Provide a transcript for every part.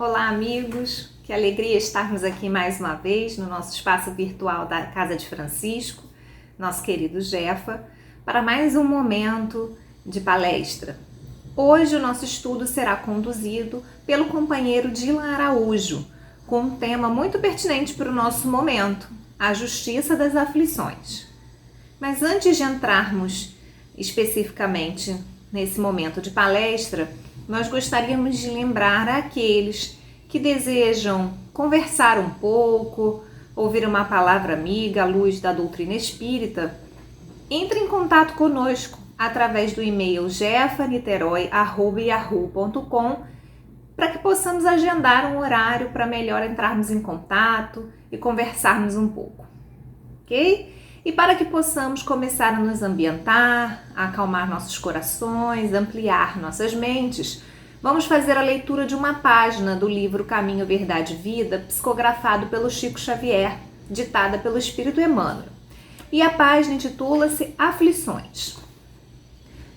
Olá, amigos! Que alegria estarmos aqui mais uma vez no nosso espaço virtual da Casa de Francisco, nosso querido Jefa, para mais um momento de palestra. Hoje o nosso estudo será conduzido pelo companheiro Dylan Araújo, com um tema muito pertinente para o nosso momento, a justiça das aflições. Mas antes de entrarmos especificamente nesse momento de palestra, nós gostaríamos de lembrar àqueles que desejam conversar um pouco, ouvir uma palavra amiga à luz da doutrina espírita, entre em contato conosco através do e-mail jefaniteroy@yahoo.com para que possamos agendar um horário para melhor entrarmos em contato e conversarmos um pouco, ok? E para que possamos começar a nos ambientar, a acalmar nossos corações, ampliar nossas mentes, vamos fazer a leitura de uma página do livro Caminho, Verdade e Vida, psicografado pelo Chico Xavier, ditada pelo Espírito Emmanuel. E a página intitula-se Aflições.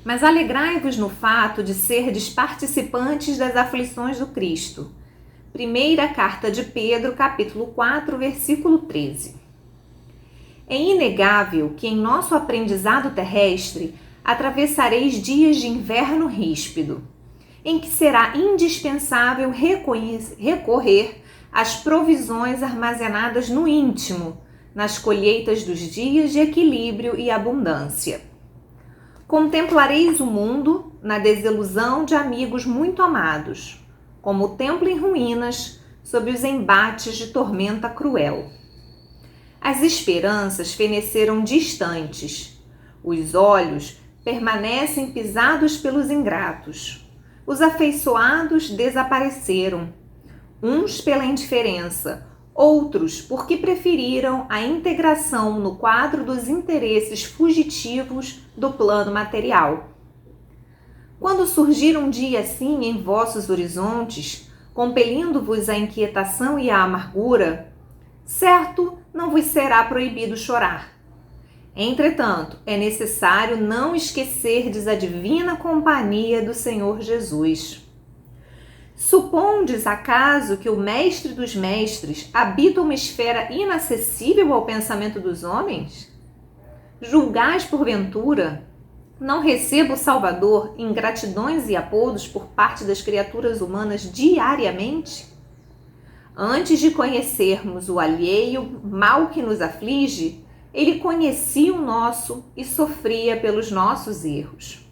Mas alegrai-vos no fato de serdes participantes das aflições do Cristo. Primeira Carta de Pedro, capítulo 4, versículo 13. É inegável que em nosso aprendizado terrestre atravessareis dias de inverno ríspido, em que será indispensável recorrer às provisões armazenadas no íntimo, nas colheitas dos dias de equilíbrio e abundância. Contemplareis o mundo na desilusão de amigos muito amados, como o templo em ruínas sob os embates de tormenta cruel. As esperanças feneceram distantes, os olhos permanecem pisados pelos ingratos. Os afeiçoados desapareceram, uns pela indiferença, outros porque preferiram a integração no quadro dos interesses fugitivos do plano material. Quando surgir um dia assim em vossos horizontes, compelindo-vos à inquietação e à amargura, certo, não vos será proibido chorar. Entretanto, é necessário não esquecerdes a divina companhia do Senhor Jesus. Supondes, acaso, que o Mestre dos Mestres habita uma esfera inacessível ao pensamento dos homens? Julgais, porventura, não receba o Salvador ingratidões e apodos por parte das criaturas humanas diariamente? Antes de conhecermos o alheio mal que nos aflige, ele conhecia o nosso e sofria pelos nossos erros.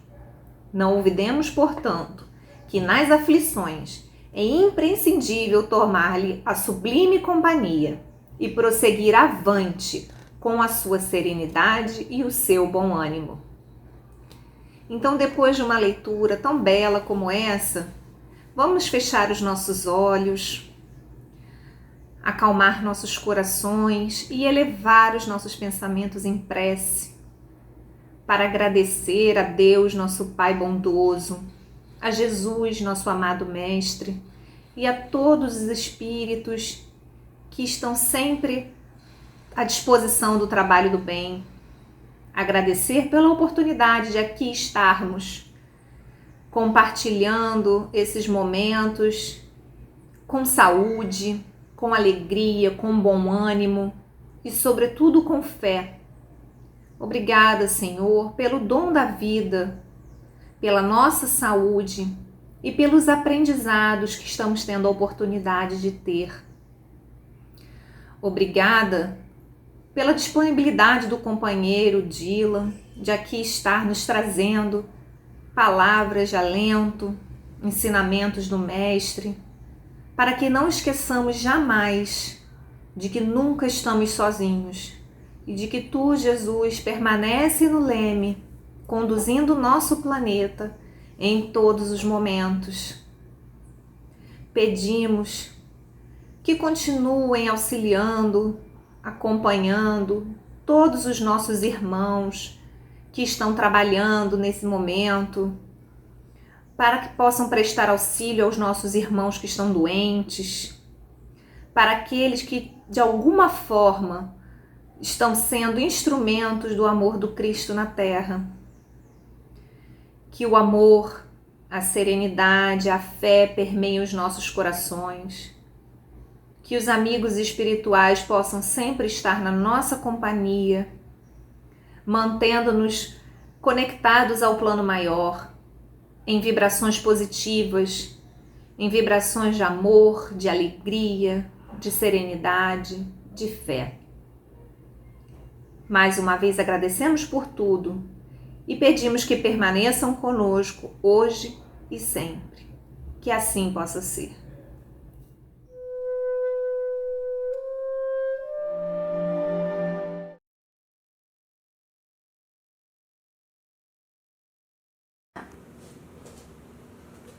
Não olvidemos, portanto, que nas aflições é imprescindível tomar-lhe a sublime companhia e prosseguir avante com a sua serenidade e o seu bom ânimo. Então, depois de uma leitura tão bela como essa, vamos fechar os nossos olhos, acalmar nossos corações e elevar os nossos pensamentos em prece para agradecer a Deus, nosso Pai bondoso, a Jesus, nosso amado Mestre, e a todos os espíritos que estão sempre à disposição do trabalho do bem. Agradecer pela oportunidade de aqui estarmos compartilhando esses momentos com saúde, com alegria, com bom ânimo e, sobretudo, com fé. Obrigada, Senhor, pelo dom da vida, pela nossa saúde e pelos aprendizados que estamos tendo a oportunidade de ter. Obrigada pela disponibilidade do companheiro Dylan de aqui estar nos trazendo palavras de alento, ensinamentos do Mestre, para que não esqueçamos jamais de que nunca estamos sozinhos e de que Tu, Jesus, permanece no leme, conduzindo o nosso planeta em todos os momentos. Pedimos que continuem auxiliando, acompanhando todos os nossos irmãos que estão trabalhando nesse momento, para que possam prestar auxílio aos nossos irmãos que estão doentes, para aqueles que de alguma forma estão sendo instrumentos do amor do Cristo na Terra. Que o amor, a serenidade, a fé permeiem os nossos corações, que os amigos espirituais possam sempre estar na nossa companhia, mantendo-nos conectados ao plano maior, em vibrações positivas, em vibrações de amor, de alegria, de serenidade, de fé. Mais uma vez agradecemos por tudo e pedimos que permaneçam conosco hoje e sempre. Que assim possa ser.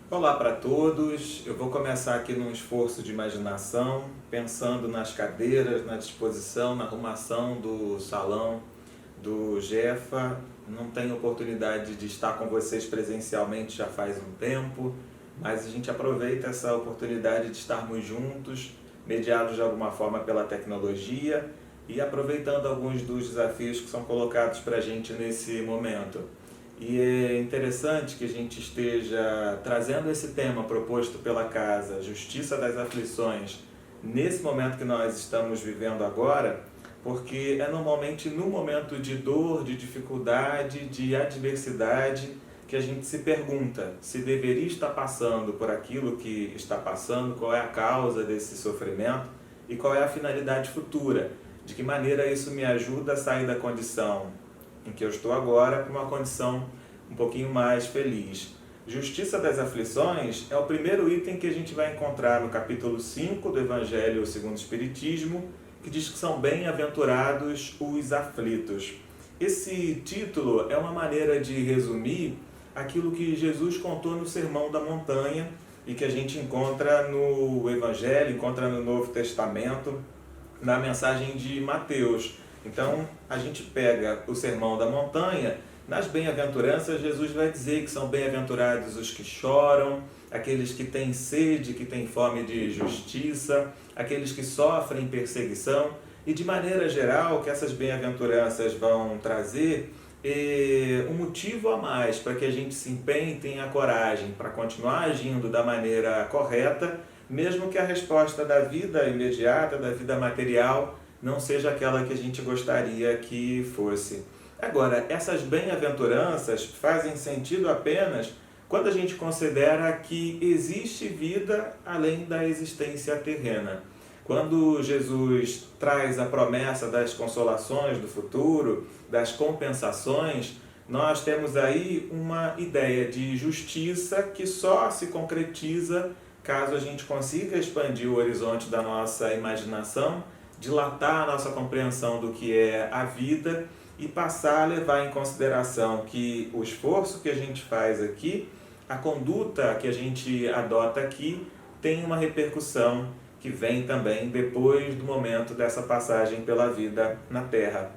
Olá para todos, eu vou começar aqui num esforço de imaginação, pensando nas cadeiras, na disposição, na arrumação do salão do Jefa. Não tenho oportunidade de estar com vocês presencialmente já faz um tempo, mas a gente aproveita essa oportunidade de estarmos juntos, mediados de alguma forma pela tecnologia e aproveitando alguns dos desafios que são colocados para a gente nesse momento. E é interessante que a gente esteja trazendo esse tema proposto pela Casa, Justiça das Aflições, nesse momento que nós estamos vivendo agora, porque é normalmente no momento de dor, de dificuldade, de adversidade, que a gente se pergunta se deveria estar passando por aquilo que está passando, qual é a causa desse sofrimento e qual é a finalidade futura, de que maneira isso me ajuda a sair da condição em que eu estou agora para uma condição um pouquinho mais feliz. Justiça das Aflições é o primeiro item que a gente vai encontrar no capítulo 5 do Evangelho segundo o Espiritismo, que diz que são bem-aventurados os aflitos. Esse título é uma maneira de resumir aquilo que Jesus contou no Sermão da Montanha e que a gente encontra no Evangelho, encontra no Novo Testamento, na mensagem de Mateus. Então, a gente pega o Sermão da Montanha, nas bem-aventuranças, Jesus vai dizer que são bem-aventurados os que choram, aqueles que têm sede, que têm fome de justiça, aqueles que sofrem perseguição, e de maneira geral, que essas bem-aventuranças vão trazer um motivo a mais para que a gente se empenhe e tenha coragem para continuar agindo da maneira correta, mesmo que a resposta da vida imediata, da vida material, não seja aquela que a gente gostaria que fosse. Agora, essas bem-aventuranças fazem sentido apenas quando a gente considera que existe vida além da existência terrena. Quando Jesus traz a promessa das consolações do futuro, das compensações, nós temos aí uma ideia de justiça que só se concretiza caso a gente consiga expandir o horizonte da nossa imaginação, dilatar a nossa compreensão do que é a vida e passar a levar em consideração que o esforço que a gente faz aqui, a conduta que a gente adota aqui, tem uma repercussão que vem também depois do momento dessa passagem pela vida na Terra.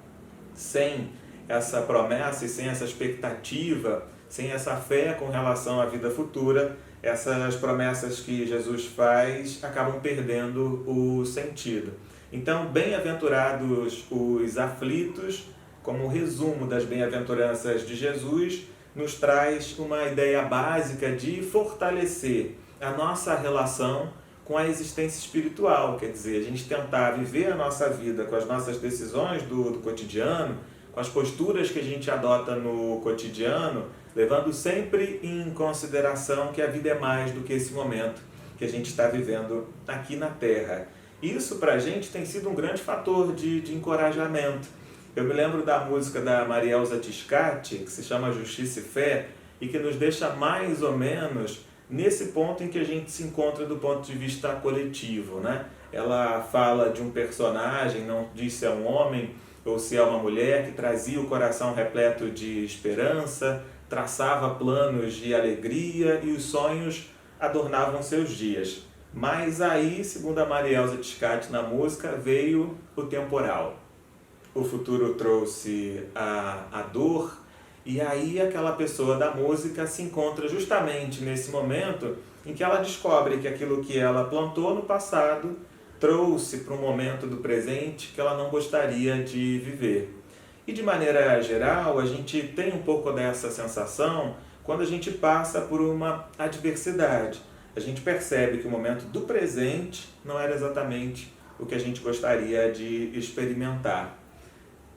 Sem essa promessa e sem essa expectativa, sem essa fé com relação à vida futura, essas promessas que Jesus faz acabam perdendo o sentido. Então, bem-aventurados os aflitos, como resumo das bem-aventuranças de Jesus, nos traz uma ideia básica de fortalecer a nossa relação com a existência espiritual, quer dizer, a gente tentar viver a nossa vida com as nossas decisões do cotidiano, com as posturas que a gente adota no cotidiano, levando sempre em consideração que a vida é mais do que esse momento que a gente está vivendo aqui na Terra. Isso para a gente tem sido um grande fator de encorajamento. Eu me lembro da música da Marielza Tiscati, que se chama Justiça e Fé, e que nos deixa mais ou menos nesse ponto em que a gente se encontra do ponto de vista coletivo, né? Ela fala de um personagem, não diz se é um homem ou se é uma mulher, que trazia o coração repleto de esperança, traçava planos de alegria e os sonhos adornavam seus dias. Mas aí, segundo a Marielza Tiscati na música, veio o temporal. O futuro trouxe a dor, e aí aquela pessoa da música se encontra justamente nesse momento em que ela descobre que aquilo que ela plantou no passado trouxe para um momento do presente que ela não gostaria de viver. E de maneira geral, a gente tem um pouco dessa sensação quando a gente passa por uma adversidade. A gente percebe que o momento do presente não era exatamente o que a gente gostaria de experimentar.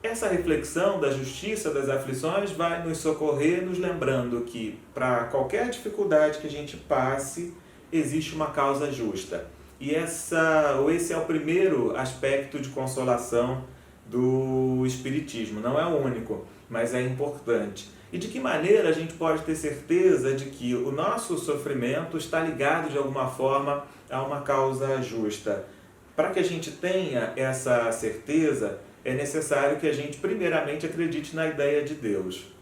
Essa reflexão da justiça das aflições vai nos socorrer, nos lembrando que para qualquer dificuldade que a gente passe, existe uma causa justa. E esse é o primeiro aspecto de consolação do Espiritismo. Não é o único, mas é importante. E de que maneira a gente pode ter certeza de que o nosso sofrimento está ligado de alguma forma a uma causa justa? Para que a gente tenha essa certeza, é necessário que a gente primeiramente acredite na ideia de Deus.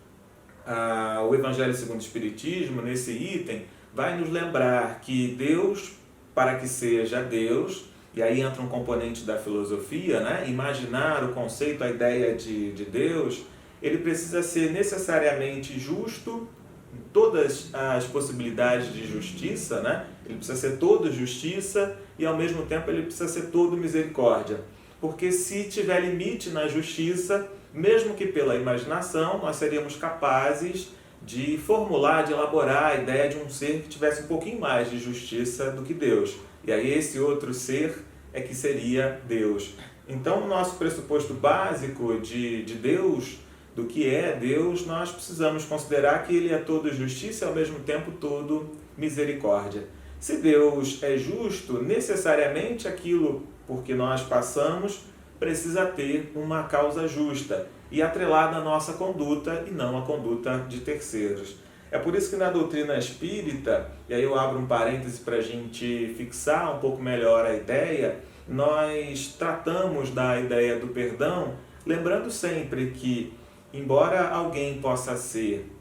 O Evangelho segundo o Espiritismo, nesse item, vai nos lembrar que Deus, para que seja Deus, e aí entra um componente da filosofia, né? Imaginar o conceito, a ideia de Deus, ele precisa ser necessariamente justo em todas as possibilidades de justiça, né? Ele precisa ser todo justiça e ao mesmo tempo ele precisa ser todo misericórdia. Porque se tiver limite na justiça, mesmo que pela imaginação, nós seríamos capazes de formular, de elaborar a ideia de um ser que tivesse um pouquinho mais de justiça do que Deus. E aí esse outro ser é que seria Deus. Então, o nosso pressuposto básico de Deus, do que é Deus, nós precisamos considerar que Ele é todo justiça e ao mesmo tempo todo misericórdia. Se Deus é justo, necessariamente aquilo por que nós passamos precisa ter uma causa justa e atrelada à nossa conduta e não à conduta de terceiros. É por isso que na doutrina espírita, e aí eu abro um parêntese para a gente fixar um pouco melhor a ideia, nós tratamos da ideia do perdão, lembrando sempre que, embora alguém possa ser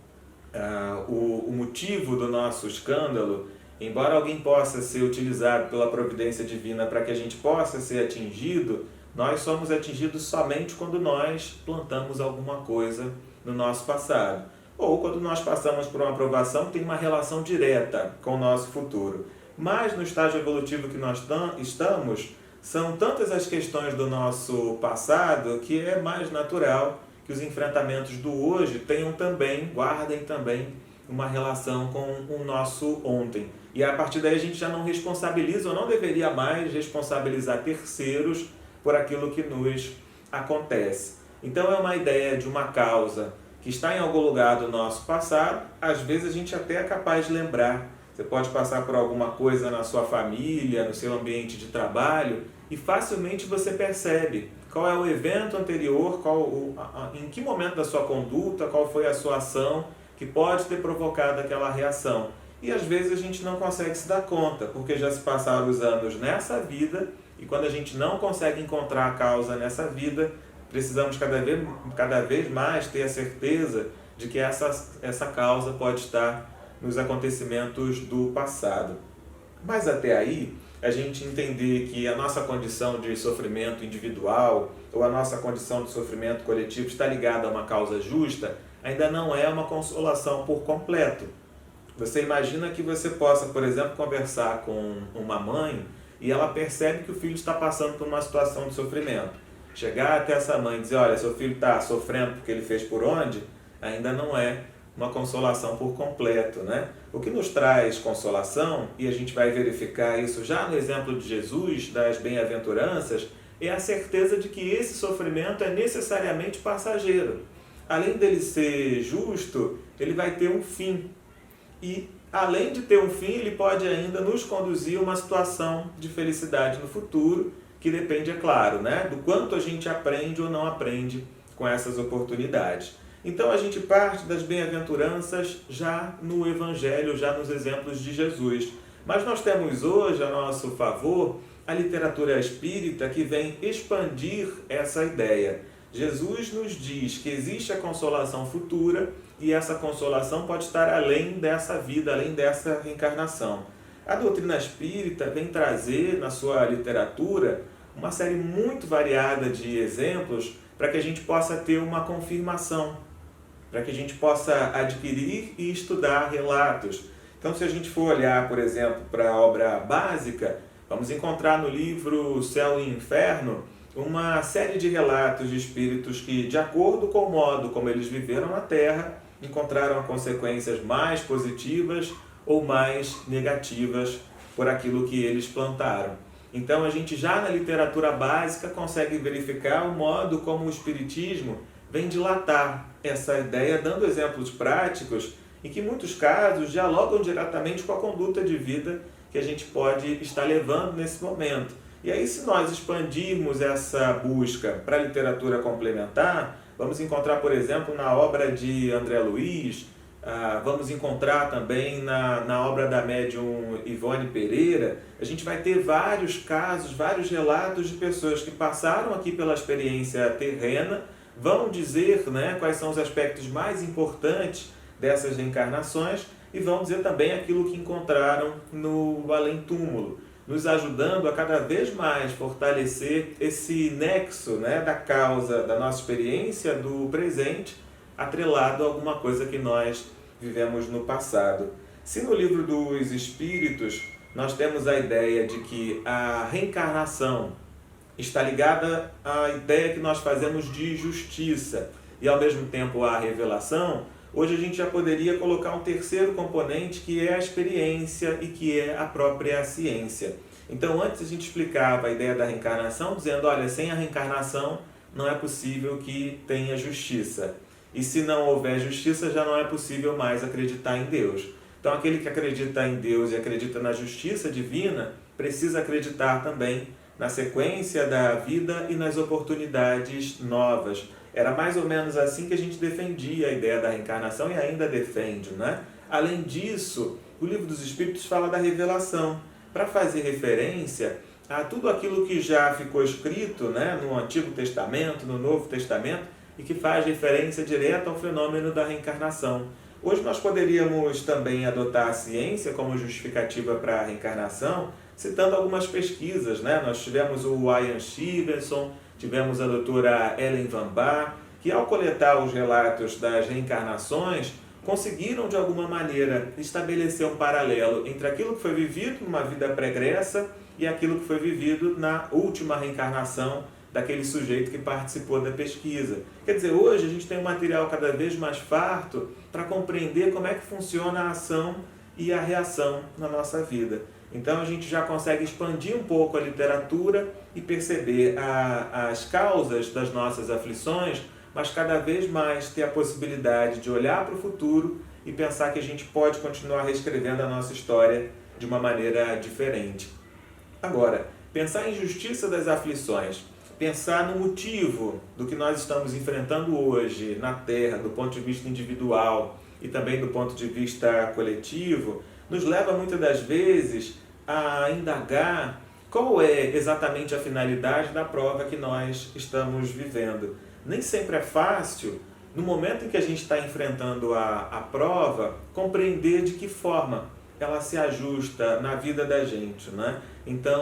o motivo do nosso escândalo, embora alguém possa ser utilizado pela providência divina para que a gente possa ser atingido, nós somos atingidos somente quando nós plantamos alguma coisa no nosso passado. Ou quando nós passamos por uma provação, tem uma relação direta com o nosso futuro. Mas no estágio evolutivo que nós estamos, são tantas as questões do nosso passado que é mais natural que os enfrentamentos do hoje guardem também uma relação com o nosso ontem. E a partir daí a gente já não responsabiliza, ou não deveria mais responsabilizar terceiros por aquilo que nos acontece. Então é uma ideia de uma causa que está em algum lugar do nosso passado, às vezes a gente até é capaz de lembrar. Você pode passar por alguma coisa na sua família, no seu ambiente de trabalho, e facilmente você percebe qual é o evento anterior, em que momento da sua conduta, qual foi a sua ação que pode ter provocado aquela reação. E às vezes a gente não consegue se dar conta, porque já se passaram os anos nessa vida, e quando a gente não consegue encontrar a causa nessa vida, precisamos cada vez mais ter a certeza de que essa causa pode estar nos acontecimentos do passado. Mas até aí, a gente entender que a nossa condição de sofrimento individual ou a nossa condição de sofrimento coletivo está ligada a uma causa justa, ainda não é uma consolação por completo. Você imagina que você possa, por exemplo, conversar com uma mãe e ela percebe que o filho está passando por uma situação de sofrimento. Chegar até essa mãe e dizer, olha, seu filho está sofrendo porque ele fez por onde, ainda não é uma consolação por completo, né? O que nos traz consolação, e a gente vai verificar isso já no exemplo de Jesus, das bem-aventuranças, é a certeza de que esse sofrimento é necessariamente passageiro. Além dele ser justo, ele vai ter um fim. E, além de ter um fim, ele pode ainda nos conduzir a uma situação de felicidade no futuro, que depende, é claro, né, do quanto a gente aprende ou não aprende com essas oportunidades. Então a gente parte das bem-aventuranças já no Evangelho, já nos exemplos de Jesus. Mas nós temos hoje a nosso favor a literatura espírita que vem expandir essa ideia. Jesus nos diz que existe a consolação futura e essa consolação pode estar além dessa vida, além dessa reencarnação. A doutrina espírita vem trazer na sua literatura uma série muito variada de exemplos para que a gente possa ter uma confirmação, para que a gente possa adquirir e estudar relatos. Então, se a gente for olhar, por exemplo, para a obra básica, vamos encontrar no livro Céu e Inferno uma série de relatos de espíritos que, de acordo com o modo como eles viveram na Terra, encontraram consequências mais positivas ou mais negativas por aquilo que eles plantaram. Então a gente já na literatura básica consegue verificar o modo como o Espiritismo vem dilatar essa ideia, dando exemplos práticos e que em muitos casos dialogam diretamente com a conduta de vida que a gente pode estar levando nesse momento. E aí, se nós expandirmos essa busca para a literatura complementar, vamos encontrar, por exemplo, na obra de André Luiz, vamos encontrar também na obra da médium Ivone Pereira, a gente vai ter vários casos, vários relatos de pessoas que passaram aqui pela experiência terrena, vão dizer, né, quais são os aspectos mais importantes dessas reencarnações e vão dizer também aquilo que encontraram no além-túmulo, nos ajudando a cada vez mais fortalecer esse nexo, né, da causa da nossa experiência do presente, atrelado a alguma coisa que nós vivemos no passado. Se no livro dos Espíritos nós temos a ideia de que a reencarnação está ligada à ideia que nós fazemos de justiça e ao mesmo tempo à revelação, hoje a gente já poderia colocar um terceiro componente que é a experiência e que é a própria ciência. Então antes a gente explicava a ideia da reencarnação dizendo, olha, sem a reencarnação não é possível que tenha justiça. E se não houver justiça, já não é possível mais acreditar em Deus. Então aquele que acredita em Deus e acredita na justiça divina, precisa acreditar também na sequência da vida e nas oportunidades novas. Era mais ou menos assim que a gente defendia a ideia da reencarnação e ainda defende, né? Além disso, o Livro dos Espíritos fala da revelação, para fazer referência a tudo aquilo que já ficou escrito, né, no Antigo Testamento, no Novo Testamento, e que faz referência direta ao fenômeno da reencarnação. Hoje nós poderíamos também adotar a ciência como justificativa para a reencarnação, citando algumas pesquisas, né? Nós tivemos o Ian Stevenson, tivemos a doutora Ellen Van Baar, que ao coletar os relatos das reencarnações, conseguiram de alguma maneira estabelecer um paralelo entre aquilo que foi vivido numa vida pregressa e aquilo que foi vivido na última reencarnação daquele sujeito que participou da pesquisa. Quer dizer, hoje a gente tem um material cada vez mais farto para compreender como é que funciona a ação e a reação na nossa vida. Então a gente já consegue expandir um pouco a literatura e perceber as causas das nossas aflições, mas cada vez mais ter a possibilidade de olhar para o futuro e pensar que a gente pode continuar reescrevendo a nossa história de uma maneira diferente. Agora, pensar em justiça das aflições, pensar no motivo do que nós estamos enfrentando hoje na Terra, do ponto de vista individual e também do ponto de vista coletivo, nos leva muitas das vezes a indagar qual é exatamente a finalidade da prova que nós estamos vivendo. Nem sempre é fácil, no momento em que a gente está enfrentando a prova, compreender de que forma ela se ajusta na vida da gente, né? Então,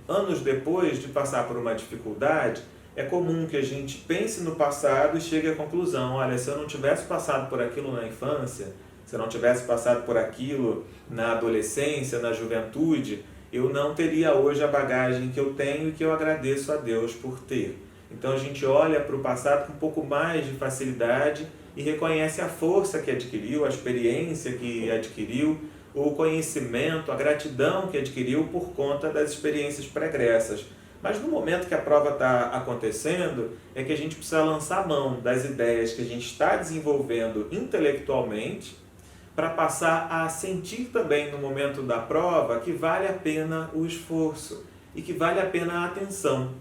anos depois de passar por uma dificuldade, é comum que a gente pense no passado e chegue à conclusão, olha, se eu não tivesse passado por aquilo na infância, se eu não tivesse passado por aquilo na adolescência, na juventude, eu não teria hoje a bagagem que eu tenho e que eu agradeço a Deus por ter. Então a gente olha para o passado com um pouco mais de facilidade e reconhece a força que adquiriu, a experiência que adquiriu, o conhecimento, a gratidão que adquiriu por conta das experiências pregressas. Mas no momento que a prova está acontecendo, é que a gente precisa lançar mão das ideias que a gente está desenvolvendo intelectualmente para passar a sentir também no momento da prova que vale a pena o esforço e que vale a pena a atenção.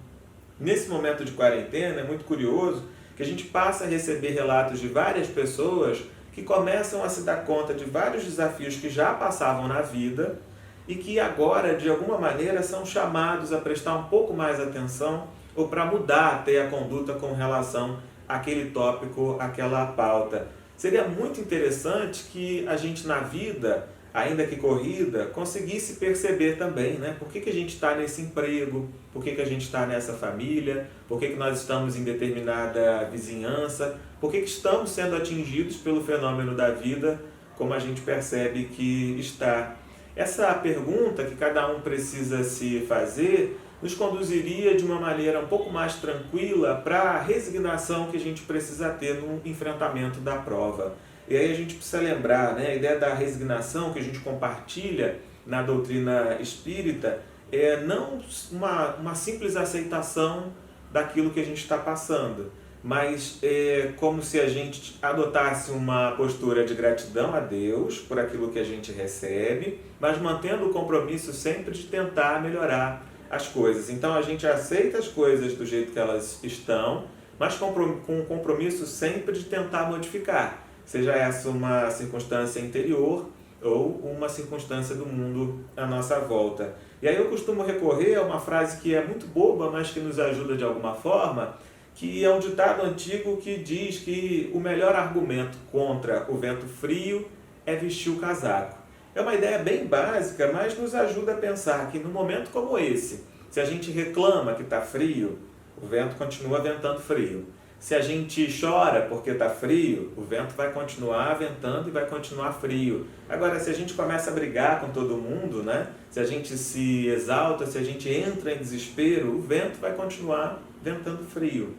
Nesse momento de quarentena, é muito curioso que a gente passa a receber relatos de várias pessoas que começam a se dar conta de vários desafios que já passavam na vida e que agora, de alguma maneira, são chamados a prestar um pouco mais atenção ou para mudar até a conduta com relação àquele tópico, àquela pauta. Seria muito interessante que a gente na vida, ainda que corrida, conseguisse perceber também, né? Por que a gente está nesse emprego, por que a gente está nessa família, por que nós estamos em determinada vizinhança, por que estamos sendo atingidos pelo fenômeno da vida, como a gente percebe que está. Essa pergunta que cada um precisa se fazer nos conduziria de uma maneira um pouco mais tranquila para a resignação que a gente precisa ter no enfrentamento da prova. E aí a gente precisa lembrar, né, a ideia da resignação que a gente compartilha na doutrina espírita é não uma simples aceitação daquilo que a gente está passando, mas é como se a gente adotasse uma postura de gratidão a Deus por aquilo que a gente recebe, mas mantendo o compromisso sempre de tentar melhorar as coisas. Então a gente aceita as coisas do jeito que elas estão, mas com o compromisso sempre de tentar modificar, seja essa uma circunstância interior ou uma circunstância do mundo à nossa volta. E aí eu costumo recorrer a uma frase que é muito boba, mas que nos ajuda de alguma forma, que é um ditado antigo que diz que o melhor argumento contra o vento frio é vestir o casaco. É uma ideia bem básica, mas nos ajuda a pensar que no momento como esse, se a gente reclama que está frio, o vento continua ventando frio. Se a gente chora porque está frio, o vento vai continuar ventando e vai continuar frio. Agora, se a gente começa a brigar com todo mundo, né? Se a gente se exalta, se a gente entra em desespero, o vento vai continuar ventando frio.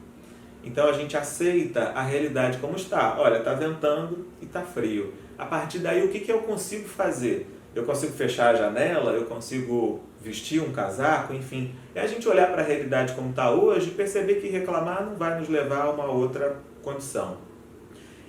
Então a gente aceita a realidade como está. Olha, está ventando e está frio. A partir daí, o que eu consigo fazer? Eu consigo fechar a janela? Eu consigo vestir um casaco? Enfim, é a gente olhar para a realidade como está hoje e perceber que reclamar não vai nos levar a uma outra condição.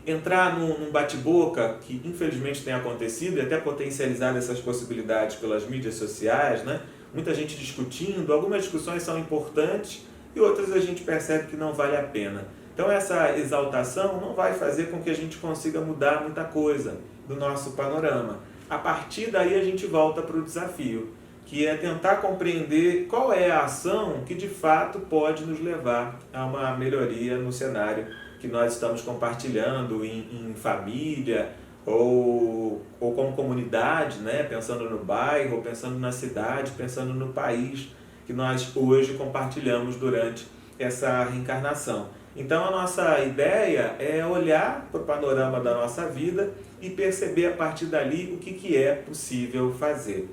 Entrar num bate-boca, que infelizmente tem acontecido, e até potencializar essas possibilidades pelas mídias sociais, né? Muita gente discutindo, algumas discussões são importantes e outras a gente percebe que não vale a pena. Então essa exaltação não vai fazer com que a gente consiga mudar muita coisa do nosso panorama. A partir daí a gente volta para o desafio, que é tentar compreender qual é a ação que de fato pode nos levar a uma melhoria no cenário que nós estamos compartilhando em família ou como comunidade, né? Pensando no bairro, pensando na cidade, pensando no país que nós hoje compartilhamos durante essa reencarnação. Então a nossa ideia é olhar para o panorama da nossa vida e perceber a partir dali o que é possível fazer.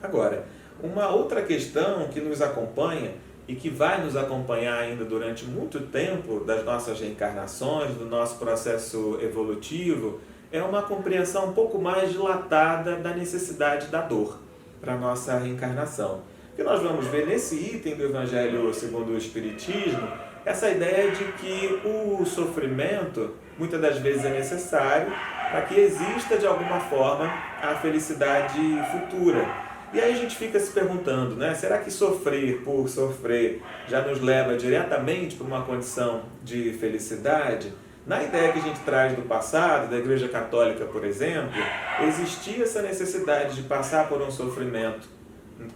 Agora, uma outra questão que nos acompanha e que vai nos acompanhar ainda durante muito tempo das nossas reencarnações, do nosso processo evolutivo, é uma compreensão um pouco mais dilatada da necessidade da dor para a nossa reencarnação. Porque nós vamos ver nesse item do Evangelho segundo o Espiritismo essa ideia de que o sofrimento muitas das vezes é necessário para que exista de alguma forma a felicidade futura. E aí a gente fica se perguntando, né? Será que sofrer por sofrer já nos leva diretamente para uma condição de felicidade? Na ideia que a gente traz do passado, da Igreja Católica, por exemplo, existia essa necessidade de passar por um sofrimento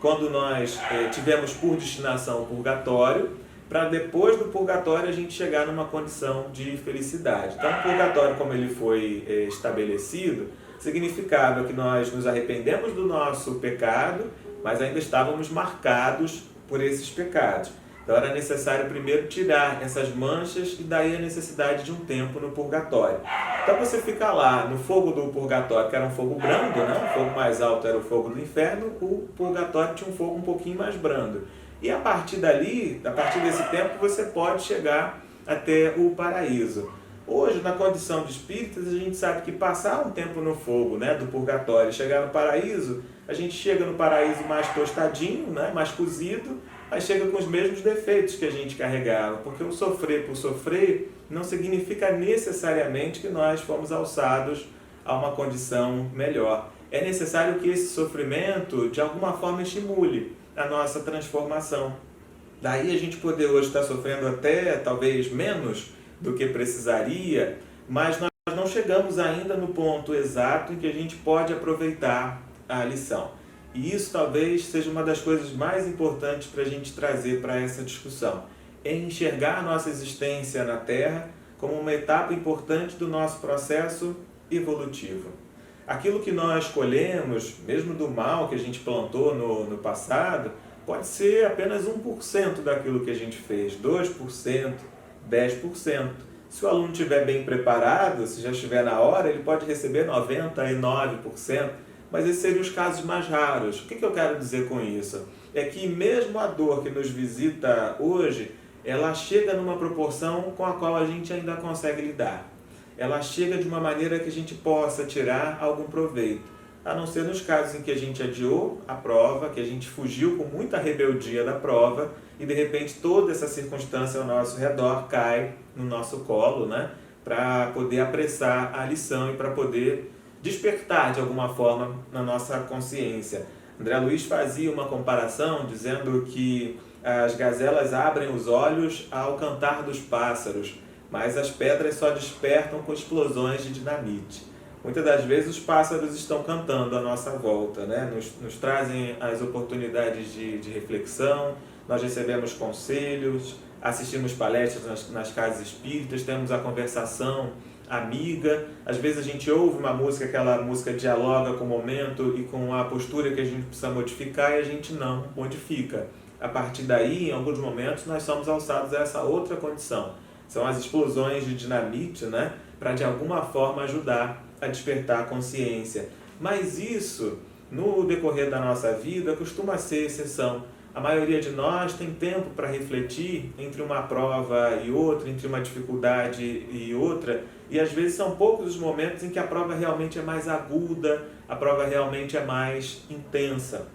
quando nós tivemos por destinação o purgatório, para depois do purgatório a gente chegar numa condição de felicidade. Então o purgatório, como ele foi estabelecido, significava que nós nos arrependemos do nosso pecado, mas ainda estávamos marcados por esses pecados. Então era necessário primeiro tirar essas manchas e daí a necessidade de um tempo no purgatório. Então você fica lá no fogo do purgatório, que era um fogo brando, né? O fogo mais alto era o fogo do inferno, o purgatório tinha um fogo um pouquinho mais brando. E a partir dali, a partir desse tempo, você pode chegar até o paraíso. Hoje, na condição de espíritas, a gente sabe que passar um tempo no fogo, né, do purgatório e chegar no paraíso, a gente chega no paraíso mais tostadinho, né, mais cozido, mas chega com os mesmos defeitos que a gente carregava, porque o sofrer por sofrer não significa necessariamente que nós fomos alçados a uma condição melhor. É necessário que esse sofrimento, de alguma forma, estimule a nossa transformação. Daí a gente poder hoje estar sofrendo até, talvez, menos do que precisaria, mas nós não chegamos ainda no ponto exato em que a gente pode aproveitar a lição. E isso talvez seja uma das coisas mais importantes para a gente trazer para essa discussão. É enxergar a nossa existência na Terra como uma etapa importante do nosso processo evolutivo. Aquilo que nós colhemos, mesmo do mal que a gente plantou no passado, pode ser apenas 1% daquilo que a gente fez, 2%, 10%. Se o aluno estiver bem preparado, se já estiver na hora, ele pode receber 99%, mas esses seriam os casos mais raros. O que eu quero dizer com isso? É que mesmo a dor que nos visita hoje, ela chega numa proporção com a qual a gente ainda consegue lidar. ela chega de uma maneira que a gente possa tirar algum proveito. A não ser nos casos em que a gente adiou a prova, que a gente fugiu com muita rebeldia da prova e de repente toda essa circunstância ao nosso redor cai no nosso colo, né? Para poder apressar a lição e para poder despertar de alguma forma na nossa consciência. André Luiz fazia uma comparação dizendo que as gazelas abrem os olhos ao cantar dos pássaros, mas as pedras só despertam com explosões de dinamite. Muitas das vezes os pássaros estão cantando à nossa volta, né? Nos trazem as oportunidades de reflexão, nós recebemos conselhos, assistimos palestras nas casas espíritas, temos a conversação amiga, às vezes a gente ouve uma música, aquela música dialoga com o momento e com a postura que a gente precisa modificar e a gente não modifica. A partir daí, em alguns momentos, nós somos alçados a essa outra condição. São as explosões de dinamite, né? Para de alguma forma ajudar a despertar a consciência. Mas isso, no decorrer da nossa vida, costuma ser exceção. A maioria de nós tem tempo para refletir entre uma prova e outra, entre uma dificuldade e outra, e às vezes são poucos os momentos em que a prova realmente é mais aguda, a prova realmente é mais intensa.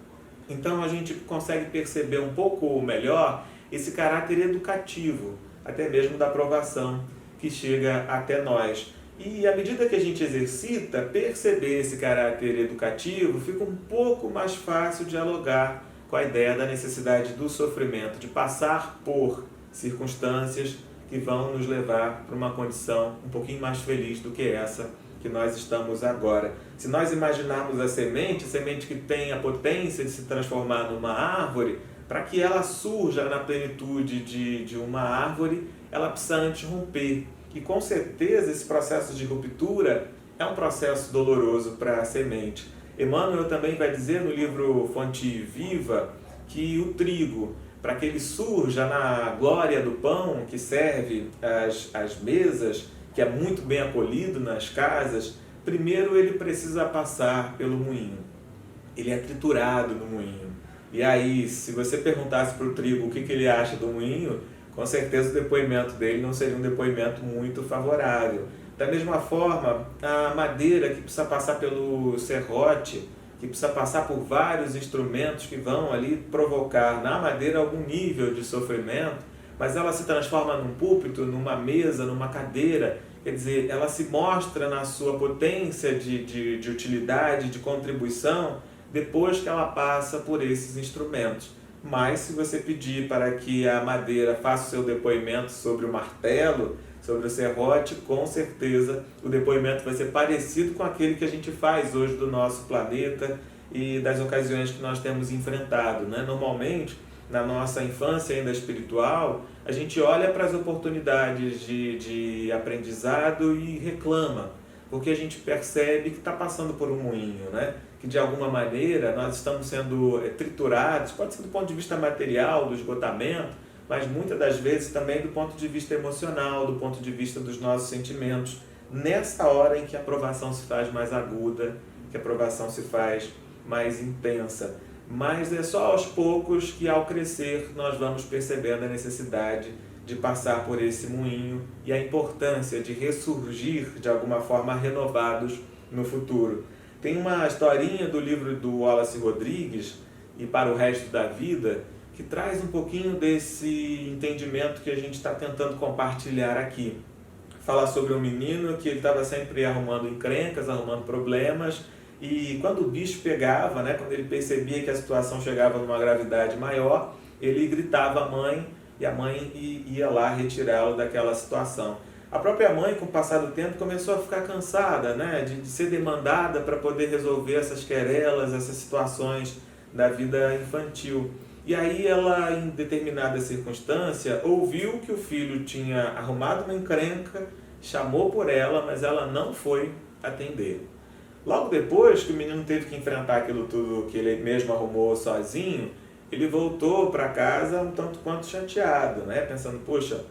Então a gente consegue perceber um pouco melhor esse caráter educativo, até mesmo da provação que chega até nós. E à medida que a gente exercita, perceber esse caráter educativo, fica um pouco mais fácil dialogar com a ideia da necessidade do sofrimento, de passar por circunstâncias que vão nos levar para uma condição um pouquinho mais feliz do que essa que nós estamos agora. Se nós imaginarmos a semente que tem a potência de se transformar numa árvore, para que ela surja na plenitude de uma árvore, ela precisa antes romper. E com certeza esse processo de ruptura é um processo doloroso para a semente. Emmanuel também vai dizer no livro Fonte Viva que o trigo, para que ele surja na glória do pão que serve as mesas, que é muito bem acolhido nas casas, primeiro ele precisa passar pelo moinho. Ele é triturado no moinho. E aí, se você perguntasse para o trigo o que ele acha do moinho, com certeza o depoimento dele não seria um depoimento muito favorável. Da mesma forma, a madeira que precisa passar pelo serrote, que precisa passar por vários instrumentos que vão ali provocar na madeira algum nível de sofrimento, mas ela se transforma num púlpito, numa mesa, numa cadeira, quer dizer, ela se mostra na sua potência de utilidade, de contribuição, depois que ela passa por esses instrumentos. Mas se você pedir para que a madeira faça o seu depoimento sobre o martelo, sobre o serrote, com certeza o depoimento vai ser parecido com aquele que a gente faz hoje do nosso planeta e das ocasiões que nós temos enfrentado, né? Normalmente, na nossa infância ainda espiritual, a gente olha para as oportunidades de aprendizado e reclama, porque a gente percebe que está passando por um moinho, né? Que de alguma maneira nós estamos sendo triturados, pode ser do ponto de vista material, do esgotamento, mas muitas das vezes também do ponto de vista emocional, do ponto de vista dos nossos sentimentos, nessa hora em que a provação se faz mais aguda, que a provação se faz mais intensa. Mas é só aos poucos que, ao crescer, nós vamos percebendo a necessidade de passar por esse moinho e a importância de ressurgir de alguma forma renovados no futuro. Tem uma historinha do livro do Wallace Rodrigues, E para o Resto da Vida, que traz um pouquinho desse entendimento que a gente está tentando compartilhar aqui. Fala sobre um menino que ele estava sempre arrumando encrencas, arrumando problemas, e quando o bicho pegava, né, quando ele percebia que a situação chegava numa gravidade maior, ele gritava à mãe, e a mãe ia lá retirá-lo daquela situação. A própria mãe, com o passar do tempo, começou a ficar cansada, né, de ser demandada para poder resolver essas querelas, essas situações da vida infantil. E aí ela, em determinada circunstância, ouviu que o filho tinha arrumado uma encrenca, chamou por ela, mas ela não foi atender. Logo depois que o menino teve que enfrentar aquilo tudo que ele mesmo arrumou sozinho, ele voltou para casa um tanto quanto chateado, né? Pensando, poxa,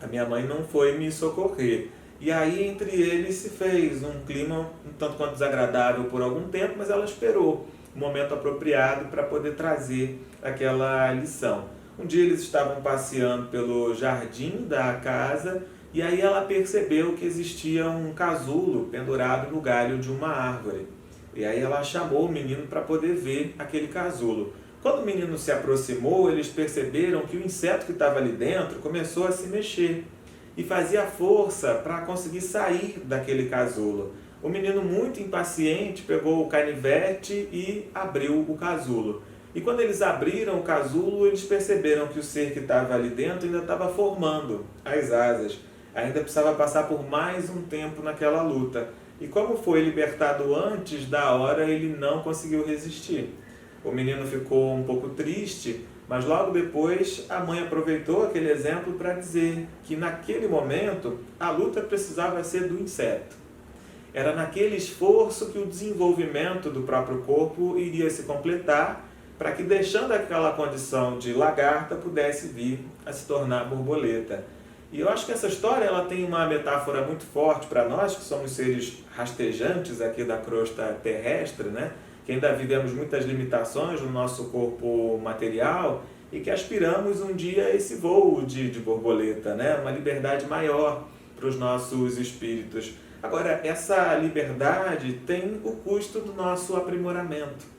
a minha mãe não foi me socorrer. E aí entre eles se fez um clima um tanto quanto desagradável por algum tempo, mas ela esperou o momento apropriado para poder trazer aquela lição. Um dia eles estavam passeando pelo jardim da casa e aí ela percebeu que existia um casulo pendurado no galho de uma árvore. E aí ela chamou o menino para poder ver aquele casulo. Quando o menino se aproximou, eles perceberam que o inseto que estava ali dentro começou a se mexer e fazia força para conseguir sair daquele casulo. O menino, muito impaciente, pegou o canivete e abriu o casulo. E quando eles abriram o casulo, eles perceberam que o ser que estava ali dentro ainda estava formando as asas. Ainda precisava passar por mais um tempo naquela luta. E como foi libertado antes da hora, ele não conseguiu resistir. O menino ficou um pouco triste, mas logo depois a mãe aproveitou aquele exemplo para dizer que naquele momento a luta precisava ser do inseto. Era naquele esforço que o desenvolvimento do próprio corpo iria se completar, para que, deixando aquela condição de lagarta, pudesse vir a se tornar borboleta. E eu acho que essa história ela tem uma metáfora muito forte para nós, que somos seres rastejantes aqui da crosta terrestre, né? Que ainda vivemos muitas limitações no nosso corpo material e que aspiramos um dia a esse voo de borboleta, né? Uma liberdade maior para os nossos espíritos. Agora, essa liberdade tem o custo do nosso aprimoramento.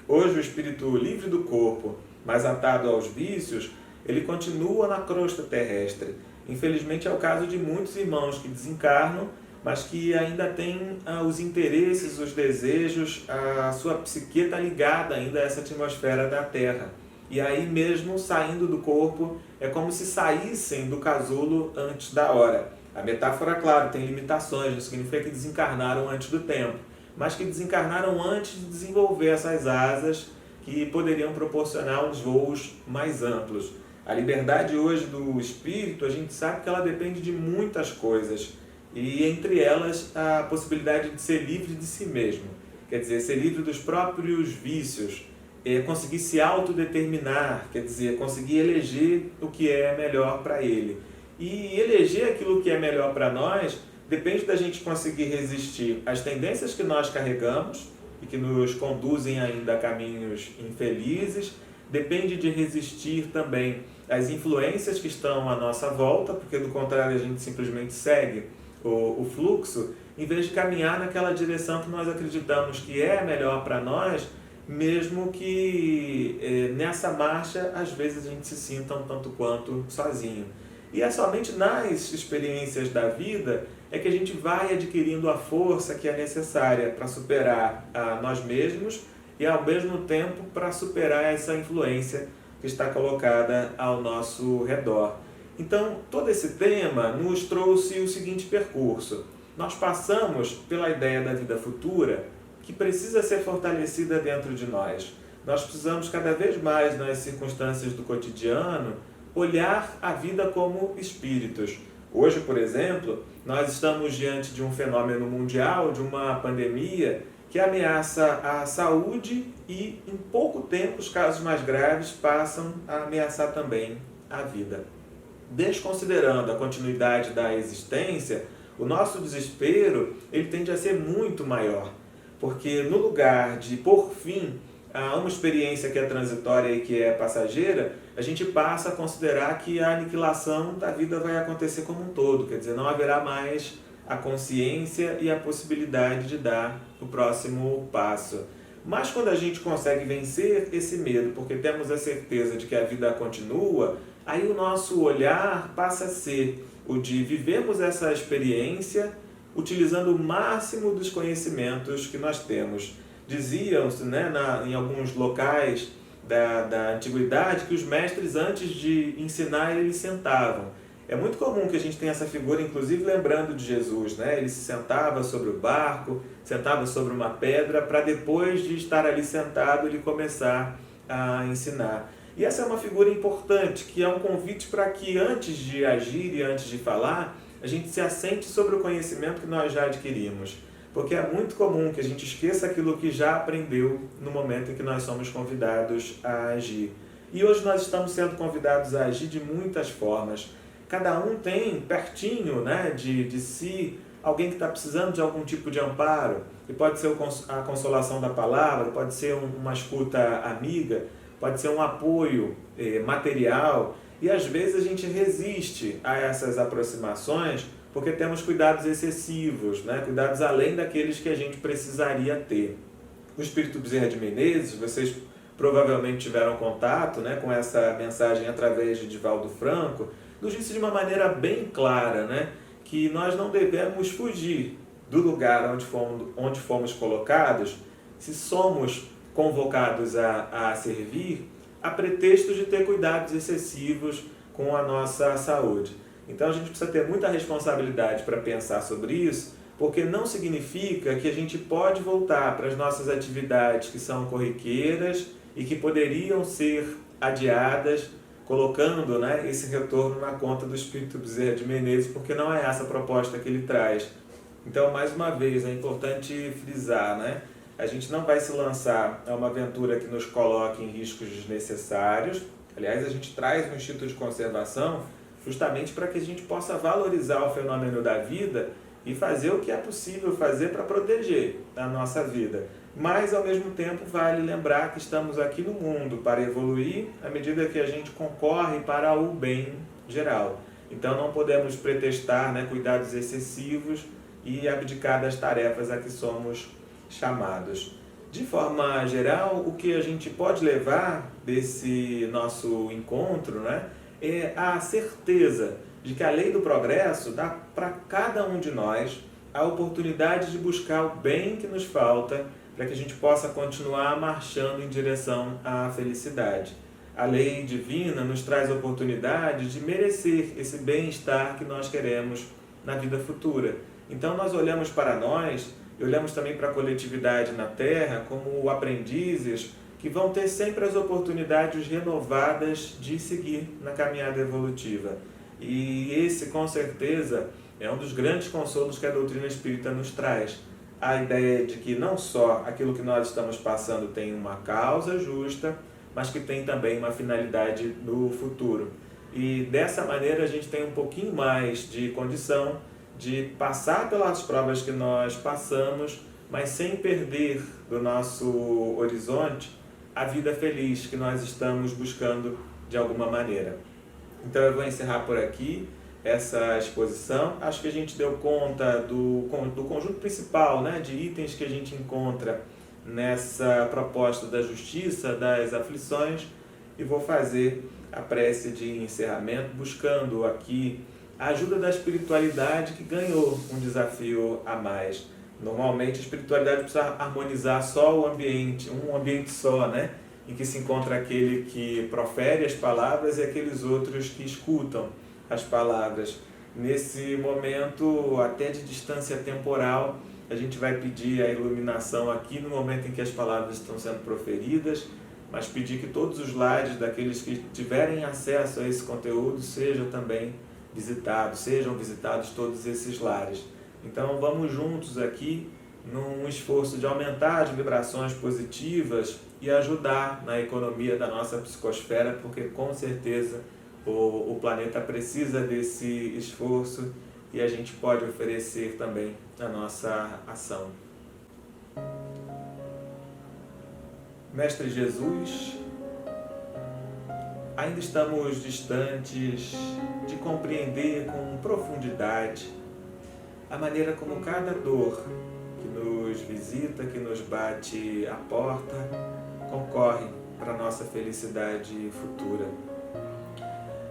Hoje o espírito livre do corpo, mas atado aos vícios, ele continua na crosta terrestre. Infelizmente é o caso de muitos irmãos que desencarnam, mas que ainda têm os interesses, os desejos, a sua psique está ligada ainda a essa atmosfera da Terra. E aí mesmo saindo do corpo, é como se saíssem do casulo antes da hora. A metáfora, claro, tem limitações, não significa que desencarnaram antes do tempo, mas que desencarnaram antes de desenvolver essas asas que poderiam proporcionar uns voos mais amplos. A liberdade hoje do espírito, a gente sabe que ela depende de muitas coisas, e entre elas a possibilidade de ser livre de si mesmo, quer dizer, ser livre dos próprios vícios, conseguir se autodeterminar, quer dizer, conseguir eleger o que é melhor para ele. E eleger aquilo que é melhor para nós depende da gente conseguir resistir às tendências que nós carregamos e que nos conduzem ainda a caminhos infelizes. Depende de resistir também às influências que estão à nossa volta, porque do contrário a gente simplesmente segue o fluxo, em vez de caminhar naquela direção que nós acreditamos que é melhor para nós, mesmo que nessa marcha às vezes a gente se sinta um tanto quanto sozinho. E é somente nas experiências da vida é que a gente vai adquirindo a força que é necessária para superar a nós mesmos e, ao mesmo tempo, para superar essa influência que está colocada ao nosso redor. Então, todo esse tema nos trouxe o seguinte percurso. Nós passamos pela ideia da vida futura, que precisa ser fortalecida dentro de nós. Nós precisamos cada vez mais, nas circunstâncias do cotidiano, olhar a vida como espíritos. Hoje, por exemplo, nós estamos diante de um fenômeno mundial, de uma pandemia, que ameaça a saúde e, em pouco tempo, os casos mais graves passam a ameaçar também a vida. Desconsiderando a continuidade da existência, o nosso desespero ele tende a ser muito maior, porque no lugar de pôr fim a uma experiência que é transitória e que é passageira, a gente passa a considerar que a aniquilação da vida vai acontecer como um todo, quer dizer, não haverá mais a consciência e a possibilidade de dar o próximo passo. Mas quando a gente consegue vencer esse medo, porque temos a certeza de que a vida continua, aí o nosso olhar passa a ser o de vivermos essa experiência utilizando o máximo dos conhecimentos que nós temos. Diziam-se, né, em alguns locais da antiguidade que os mestres, antes de ensinar, eles sentavam. É muito comum que a gente tenha essa figura, inclusive lembrando de Jesus, né? Ele se sentava sobre o barco, sentava sobre uma pedra, para depois de estar ali sentado, ele começar a ensinar. E essa é uma figura importante, que é um convite para que antes de agir e antes de falar, a gente se assente sobre o conhecimento que nós já adquirimos. Porque é muito comum que a gente esqueça aquilo que já aprendeu no momento em que nós somos convidados a agir. E hoje nós estamos sendo convidados a agir de muitas formas. Cada um tem pertinho, né, de si alguém que está precisando de algum tipo de amparo. E pode ser a consolação da palavra, pode ser uma escuta amiga, pode ser um apoio material, e às vezes a gente resiste a essas aproximações porque temos cuidados excessivos, né? Cuidados além daqueles que a gente precisaria ter. O Espírito Bezerra de Menezes, vocês provavelmente tiveram contato, né, com essa mensagem através de Divaldo Franco, nos disse de uma maneira bem clara, né, que nós não devemos fugir do lugar onde fomos colocados, se somos convocados a servir, a pretexto de ter cuidados excessivos com a nossa saúde. Então a gente precisa ter muita responsabilidade para pensar sobre isso, porque não significa que a gente pode voltar para as nossas atividades que são corriqueiras e que poderiam ser adiadas, colocando, né, esse retorno na conta do Espírito Bezerra de Menezes, porque não é essa a proposta que ele traz. Então, mais uma vez, é importante frisar, né? A gente não vai se lançar a uma aventura que nos coloque em riscos desnecessários. Aliás, a gente traz um Instituto de Conservação justamente para que a gente possa valorizar o fenômeno da vida e fazer o que é possível fazer para proteger a nossa vida. Mas, ao mesmo tempo, vale lembrar que estamos aqui no mundo para evoluir à medida que a gente concorre para o bem geral. Então, não podemos pretextar, né, cuidados excessivos e abdicar das tarefas a que somos chamados. De forma geral, o que a gente pode levar desse nosso encontro, né, é a certeza de que a lei do progresso dá para cada um de nós a oportunidade de buscar o bem que nos falta para que a gente possa continuar marchando em direção à felicidade. A lei divina nos traz a oportunidade de merecer esse bem-estar que nós queremos na vida futura. Então nós olhamos para nós e olhamos também para a coletividade na Terra como aprendizes que vão ter sempre as oportunidades renovadas de seguir na caminhada evolutiva. E esse, com certeza, é um dos grandes consolos que a doutrina espírita nos traz. A ideia de que não só aquilo que nós estamos passando tem uma causa justa, mas que tem também uma finalidade no futuro. E dessa maneira a gente tem um pouquinho mais de condição de passar pelas provas que nós passamos, mas sem perder do nosso horizonte a vida feliz que nós estamos buscando de alguma maneira. Então eu vou encerrar por aqui essa exposição. Acho que a gente deu conta do conjunto principal, né, de itens que a gente encontra nessa proposta da justiça, das aflições, e vou fazer a prece de encerramento, buscando aqui a ajuda da espiritualidade que ganhou um desafio a mais. Normalmente a espiritualidade precisa harmonizar só o ambiente, um ambiente só, né? Em que se encontra aquele que profere as palavras e aqueles outros que escutam as palavras. Nesse momento, até de distância temporal, a gente vai pedir a iluminação aqui no momento em que as palavras estão sendo proferidas, mas pedir que todos os lares daqueles que tiverem acesso a esse conteúdo sejam visitados todos esses lares. Então vamos juntos aqui num esforço de aumentar as vibrações positivas e ajudar na economia da nossa psicosfera, porque com certeza o planeta precisa desse esforço e a gente pode oferecer também a nossa ação. Mestre Jesus, ainda estamos distantes de compreender com profundidade a maneira como cada dor que nos visita, que nos bate à porta, concorre para a nossa felicidade futura.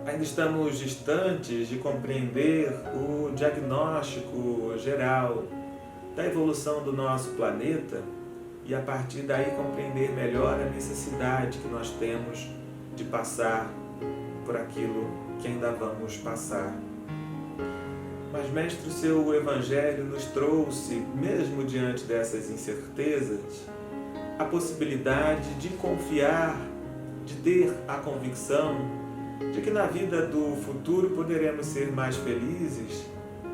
Ainda estamos distantes de compreender o diagnóstico geral da evolução do nosso planeta e, a partir daí, compreender melhor a necessidade que nós temos de passar por aquilo que ainda vamos passar. Mas, Mestre, o seu Evangelho nos trouxe, mesmo diante dessas incertezas, a possibilidade de confiar, de ter a convicção de que na vida do futuro poderemos ser mais felizes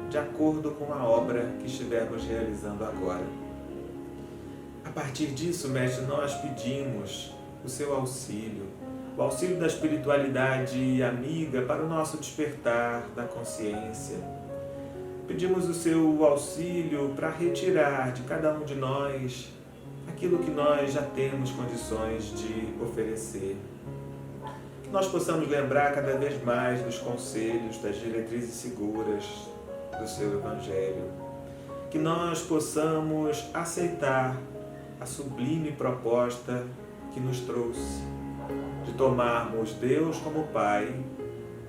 de acordo com a obra que estivermos realizando agora. A partir disso, Mestre, nós pedimos o seu auxílio, o auxílio da espiritualidade amiga para o nosso despertar da consciência. Pedimos o seu auxílio para retirar de cada um de nós aquilo que nós já temos condições de oferecer. Que nós possamos lembrar cada vez mais dos conselhos, das diretrizes seguras do seu Evangelho. Que nós possamos aceitar a sublime proposta que nos trouxe, de tomarmos Deus como Pai,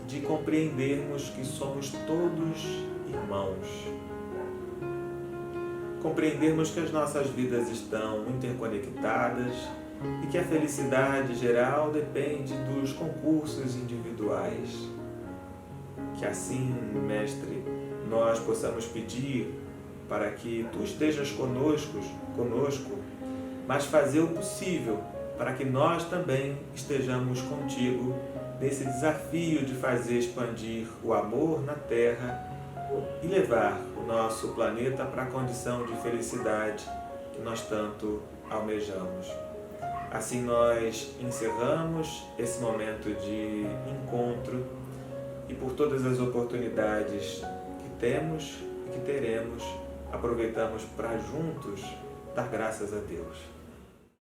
de compreendermos que somos todos irmãos, compreendermos que as nossas vidas estão interconectadas e que a felicidade geral depende dos concursos individuais. Que assim, Mestre, nós possamos pedir para que Tu estejas conosco, mas fazer o possível para que nós também estejamos contigo nesse desafio de fazer expandir o amor na Terra e levar o nosso planeta para a condição de felicidade que nós tanto almejamos. Assim nós encerramos esse momento de encontro e por todas as oportunidades que temos e que teremos, aproveitamos para juntos dar graças a Deus.